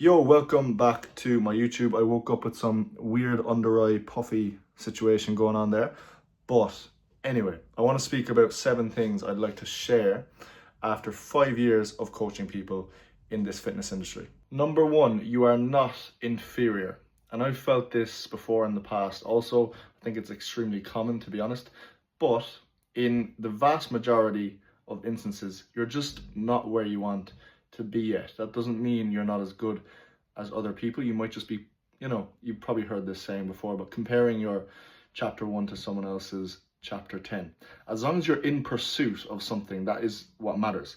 Yo, welcome back to my YouTube. I woke up with some weird under eye puffy situation going on there. But anyway, I want to speak about 7 things I'd like to share after 5 years of coaching people in this fitness industry. Number one, you are not inferior. And I've felt this before in the past. Also, I think it's extremely common, to be honest. But in the vast majority of instances, you're just not where you want to be yet. That doesn't mean you're not as good as other people. You might just be, you've probably heard this saying before, but comparing your chapter 1 to someone else's chapter 10. As long as you're in pursuit of something, that is what matters,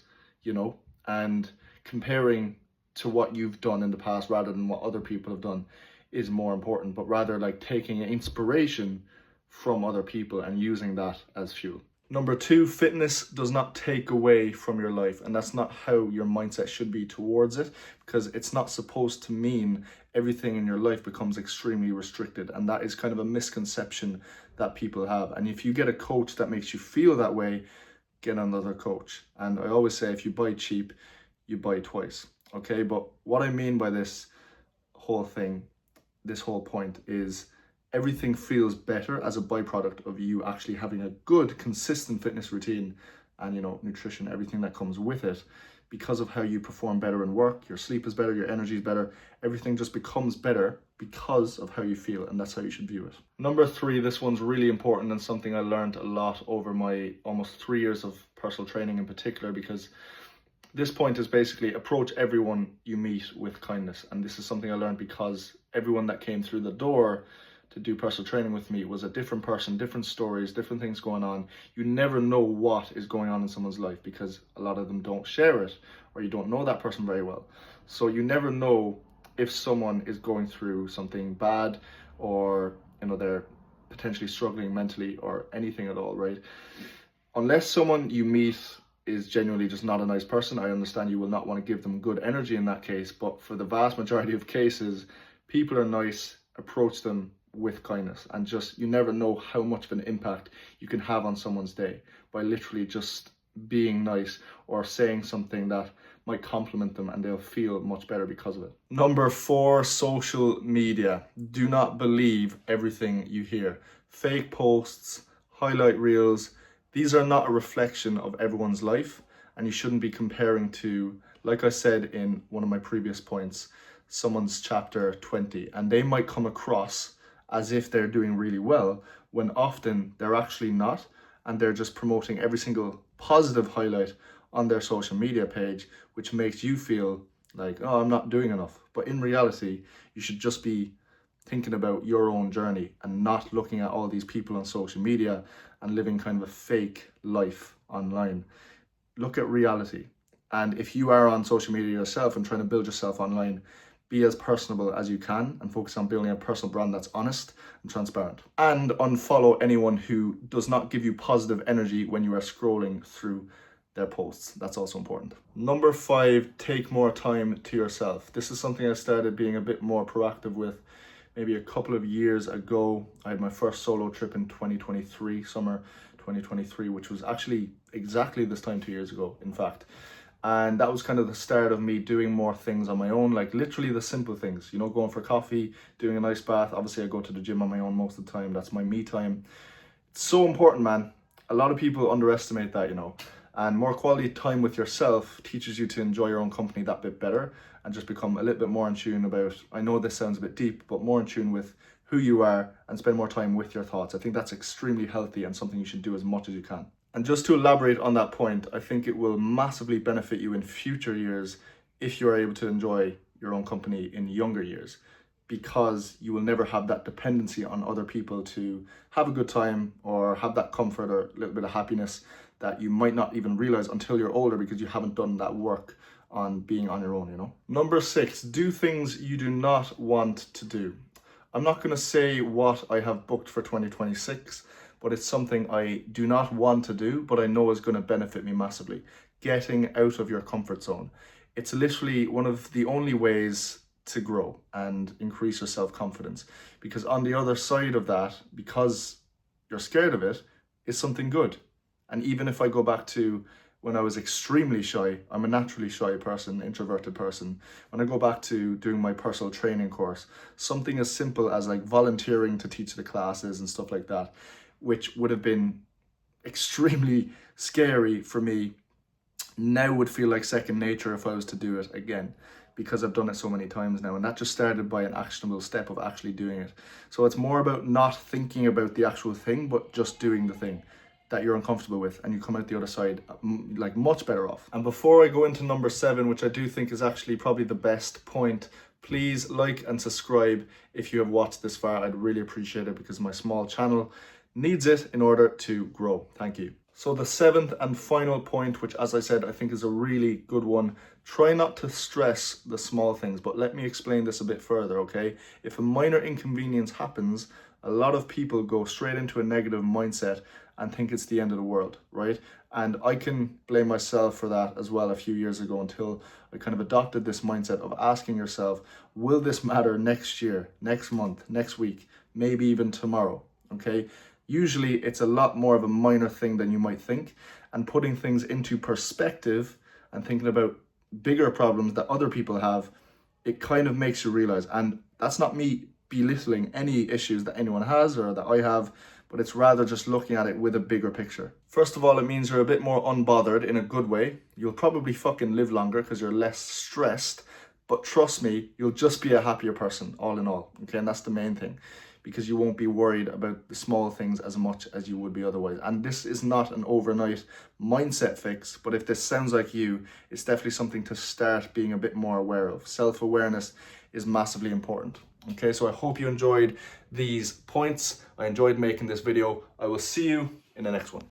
and comparing to what you've done in the past rather than what other people have done is more important, but rather like taking inspiration from other people and using that as fuel. Number two, fitness does not take away from your life, and that's not how your mindset should be towards it, because it's not supposed to mean everything in your life becomes extremely restricted, and that is kind of a misconception that people have. And if you get a coach that makes you feel that way, get another coach. And I always say, if you buy cheap, you buy twice, okay? But what I mean by this whole point is everything feels better as a byproduct of you actually having a good, consistent fitness routine and, nutrition, everything that comes with it. Because of how you perform better in work, your sleep is better, your energy is better, everything just becomes better because of how you feel, and that's how you should view it. Number three, this one's really important and something I learned a lot over my almost 3 years of personal training in particular, because this point is basically approach everyone you meet with kindness. And this is something I learned because everyone that came through the door to do personal training with me was a different person, different stories, different things going on. You never know what is going on in someone's life because a lot of them don't share it, or you don't know that person very well. So you never know if someone is going through something bad, or they're potentially struggling mentally or anything at all, right? Unless someone you meet is genuinely just not a nice person, I understand you will not want to give them good energy in that case. But for the vast majority of cases, people are nice. Approach them with kindness, and just, you never know how much of an impact you can have on someone's day by literally just being nice or saying something that might compliment them, and they'll feel much better because of it. Number four, social media. Do not believe everything you hear. Fake posts, highlight reels, these are not a reflection of everyone's life, and you shouldn't be comparing to, like I said in one of my previous points, someone's chapter 20, and they might come across as if they're doing really well, when often they're actually not, and they're just promoting every single positive highlight on their social media page, which makes you feel like, oh, I'm not doing enough. But in reality, you should just be thinking about your own journey and not looking at all these people on social media and living kind of a fake life online. Look at reality. And if you are on social media yourself and trying to build yourself online, be as personable as you can and focus on building a personal brand that's honest and transparent. And unfollow anyone who does not give you positive energy when you are scrolling through their posts. That's also important. Number five, take more time to yourself. This is something I started being a bit more proactive with maybe a couple of years ago. I had my first solo trip in 2023, summer 2023, which was actually exactly this time 2 years ago, in fact. And that was kind of the start of me doing more things on my own, like literally the simple things, going for coffee, doing a nice bath. Obviously, I go to the gym on my own most of the time. That's my me time. It's so important, man. A lot of people underestimate that, and more quality time with yourself teaches you to enjoy your own company that bit better and just become a little bit more in tune about, I know this sounds a bit deep, but more in tune with who you are and spend more time with your thoughts. I think that's extremely healthy and something you should do as much as you can. And just to elaborate on that point, I think it will massively benefit you in future years if you are able to enjoy your own company in younger years, because you will never have that dependency on other people to have a good time or have that comfort or a little bit of happiness that you might not even realize until you're older because you haven't done that work on being on your own, Number six, do things you do not want to do. I'm not going to say what I have booked for 2026, but it's something I do not want to do, but I know is going to benefit me massively. Getting out of your comfort zone. It's literally one of the only ways to grow and increase your self-confidence, because on the other side of that, because you're scared of it, is something good. And even if I go back to when I was extremely shy. I'm a naturally shy person, introverted person. When I go back to doing my personal training course, something as simple as like volunteering to teach the classes and stuff like that, which would have been extremely scary for me, now would feel like second nature if I was to do it again, because I've done it so many times now. And that just started by an actionable step of actually doing it. So it's more about not thinking about the actual thing, but just doing the thing that you're uncomfortable with, and you come out the other side like much better off. And before I go into number 7, which I do think is actually probably the best point, please like and subscribe if you have watched this far. I'd really appreciate it, because my small channel needs it in order to grow. Thank you. So the 7th and final point, which as I said, I think is a really good one, try not to stress the small things. But let me explain this a bit further, okay? If a minor inconvenience happens, a lot of people go straight into a negative mindset and think it's the end of the world, right? And I can blame myself for that as well a few years ago, until I kind of adopted this mindset of asking yourself, will this matter next year, next month, next week, maybe even tomorrow, okay? Usually it's a lot more of a minor thing than you might think, and putting things into perspective and thinking about bigger problems that other people have, it kind of makes you realize, and that's not me belittling any issues that anyone has or that I have, but it's rather just looking at it with a bigger picture. First of all, it means you're a bit more unbothered in a good way. You'll probably fucking live longer because you're less stressed, but trust me, you'll just be a happier person all in all, okay? And that's the main thing, because you won't be worried about the small things as much as you would be otherwise. And this is not an overnight mindset fix, but if this sounds like you, it's definitely something to start being a bit more aware of. Self-awareness is massively important. Okay, so I hope you enjoyed these points. I enjoyed making this video. I will see you in the next one.